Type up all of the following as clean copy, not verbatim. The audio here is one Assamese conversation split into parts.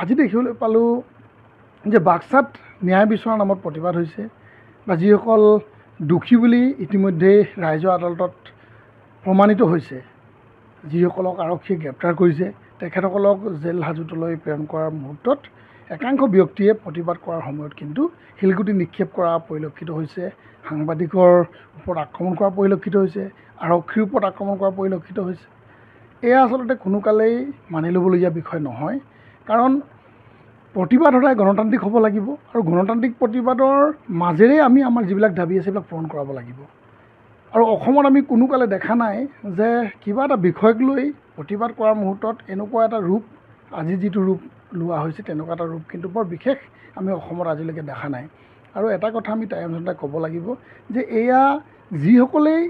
আজি দেখিবলৈ পালোঁ যে বাক্সাত ন্যায় বিচৰাৰ নামত প্ৰতিবাদ হৈছে বা যিসকল দোষী বুলি ইতিমধ্যে ৰাইজৰ আদালতত প্ৰমাণিত হৈছে, যিসকলক আৰক্ষীয়ে গ্ৰেপ্তাৰ কৰিছে, তেখেতসকলক জেল হাজতলৈ প্ৰেৰণ কৰাৰ মুহূৰ্তত একাংশ ব্যক্তিয়ে প্ৰতিবাদ কৰাৰ সময়ত কিন্তু শিলগুটি নিক্ষেপ কৰা পৰিলক্ষিত হৈছে, সাংবাদিকৰ ওপৰত আক্ৰমণ কৰা পৰিলক্ষিত হৈছে, আৰক্ষীৰ ওপৰত আক্ৰমণ কৰা পৰিলক্ষিত হৈছে। এয়া আচলতে কোনো কালেই মানি ল'বলগীয়া বিষয় নহয়, কাৰণ প্ৰতিবাদ সদায় গণতান্ত্ৰিক হ'ব লাগিব আৰু গণতান্ত্ৰিক প্ৰতিবাদৰ মাজেৰে আমি আমাৰ যিবিলাক দাবী আছে সেইবিলাক পূৰণ কৰাব লাগিব। আৰু অসমত আমি কোনো কালে দেখা নাই যে কিবা এটা বিষয়ক লৈ প্ৰতিবাদ কৰাৰ মুহূৰ্তত এনেকুৱা এটা ৰূপ, আজি যিটো ৰূপ লোৱা হৈছে তেনেকুৱা এটা ৰূপ কিন্তু বৰ বিশেষ আমি অসমত আজিলৈকে দেখা নাই। আৰু এটা কথা আমি টাইমতে ক'ব লাগিব যে এয়া যিসকলেই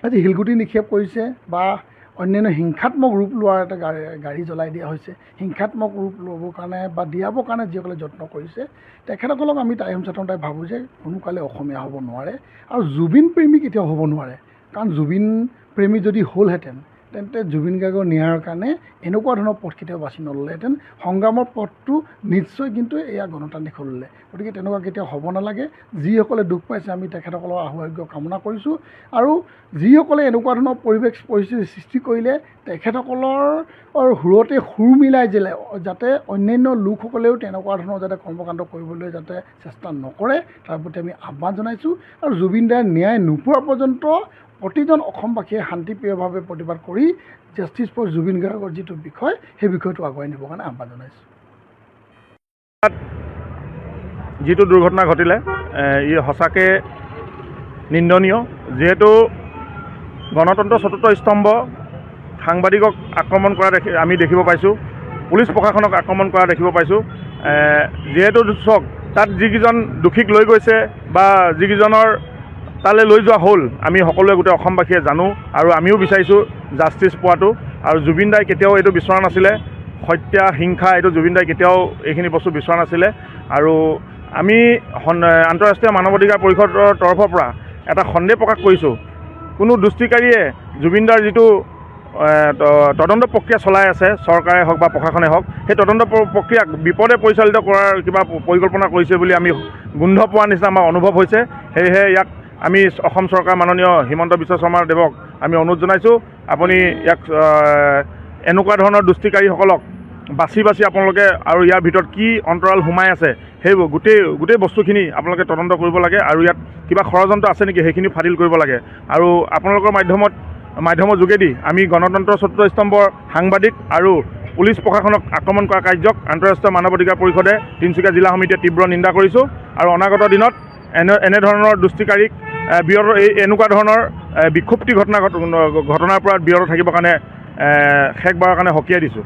আজি শিলগুটি নিক্ষেপ কৰিছে বা অন্যান্য হিংসাত্মক ৰূপ লোৱাৰ এটা গাড়ী জ্বলাই দিয়া হৈছে, হিংসাত্মক ৰূপ ল'বৰ কাৰণে বা দিয়াবৰ কাৰণে যিসকলে যত্ন কৰিছে, তেখেতসকলক আমি টাইমতে ভাবোঁ যে কোনো কালে অসমীয়া হ'ব নোৱাৰে আৰু জুবিন প্ৰেমী কেতিয়াও হ'ব নোৱাৰে। কাৰণ জুবিন প্ৰেমী যদি হ'লহেঁতেন তেন্তে জুবিন গাৰ্গৰ ন্যায়ৰ কাৰণে এনেকুৱা ধৰণৰ পথ কেতিয়াও বাছি নল'লেহেঁতেন। সংগ্ৰামৰ পথটো নিশ্চয় কিন্তু এয়া গণতান্ত্ৰিক হ'লে, গতিকে তেনেকুৱা কেতিয়াও হ'ব নালাগে। যিসকলে দুখ পাইছে আমি তেখেতসকলৰ আশু আৰোগ্য কামনা কৰিছোঁ আৰু যিসকলে এনেকুৱা ধৰণৰ পৰিস্থিতি সৃষ্টি কৰিলে তেখেতসকলৰ সুৰতে সুৰ মিলাই দিলে যাতে অন্যান্য লোকসকলেও তেনেকুৱা ধৰণৰ যাতে কৰ্মকাণ্ড কৰিবলৈ যাতে চেষ্টা নকৰে তাৰ প্ৰতি আমি আহ্বান জনাইছোঁ। আৰু জুবিন দাৰ ন্যায় নোপোৱা পৰ্যন্ত প্ৰতিজন অসমবাসীয়ে শান্তিপ্ৰিয়ভাৱে প্ৰতিবাদ কৰি জাষ্টিছ ফৰ জুবিন গাৰ্গৰ যিটো বিষয় সেই বিষয়টো আগুৱাই নিবৰ কাৰণে আহ্বান জনাইছোঁ। যিটো দুৰ্ঘটনা ঘটিলে ই সঁচাকৈ নিন্দনীয়, যিহেতু গণতন্ত্ৰৰ চতুৰ্থ স্তম্ভ সাংবাদিকক আক্ৰমণ কৰা আমি দেখিব পাইছোঁ, পুলিচ প্ৰশাসনক আক্ৰমণ কৰা দেখিব পাইছোঁ। যিহেতু চাওক, তাত যিকেইজন দোষীক লৈ গৈছে বা যিকেইজনৰ তালৈ লৈ যোৱা হ'ল আমি সকলোৱে গোটেই অসমবাসীয়ে জানো আৰু আমিও বিচাৰিছোঁ জাষ্টিছ পোৱাটো। আৰু জুবিন দাই কেতিয়াও এইটো বিচৰা নাছিলে, হত্যা হিংসা এইটো জুবিন দাই কেতিয়াও এইখিনি বস্তু বিচৰা নাছিলে। আৰু আমি আন্তঃৰাষ্ট্ৰীয় মানৱ অধিকাৰ পৰিষদৰ তৰফৰ পৰা এটা সন্দেহ প্ৰকাশ কৰিছোঁ, কোনো দুষ্টিকাৰীয়ে জুবিন দাৰ যিটো তদন্ত প্ৰক্ৰিয়া চলাই আছে, চৰকাৰে হওক বা প্ৰশাসনে হওক, সেই তদন্ত প্ৰক্ৰিয়াক বিপদে পৰিচালিত কৰাৰ কিবা পৰিকল্পনা কৰিছে বুলি আমি গোন্ধ পোৱাৰ নিচিনা আমাৰ অনুভৱ হৈছে। সেয়েহে ইয়াক আমি অসম চৰকাৰ মাননীয় হিমন্ত বিশ্ব শৰ্মা দেৱক আমি অনুৰোধ জনাইছোঁ, আপুনি ইয়াক এনেকুৱা ধৰণৰ দুষ্টিকাৰীসকলক বাছি বাছি আপোনালোকে আৰু ইয়াৰ ভিতৰত কি অন্তৰাল সোমাই আছে সেইবোৰ গোটেই বস্তুখিনি আপোনালোকে তদন্ত কৰিব লাগে আৰু ইয়াত কিবা ষড়যন্ত্ৰ আছে নেকি সেইখিনি ফাদিল কৰিব লাগে। আৰু আপোনালোকৰ মাধ্যমৰ যোগেদি আমি গণতন্ত্ৰৰ চতুৰ্থ স্তম্ভৰ সাংবাদিক আৰু পুলিচ প্ৰশাসনক আক্ৰমণ কৰা কাৰ্যক আন্তঃৰাষ্ট্ৰীয় মানৱ অধিকাৰ পৰিষদে তিনিচুকীয়া জিলা সমিতিয়ে তীব্ৰ নিন্দা কৰিছোঁ আৰু অনাগত দিনত এনেধৰণৰ দুষ্টিকাৰীক এনেকুৱা ধৰণৰ বিক্ষুব্ধি ঘটনাৰ পৰা বিৰত থাকিবৰ কাৰণে শেষবাৰৰ কাৰণে সকীয়াই দিছোঁ।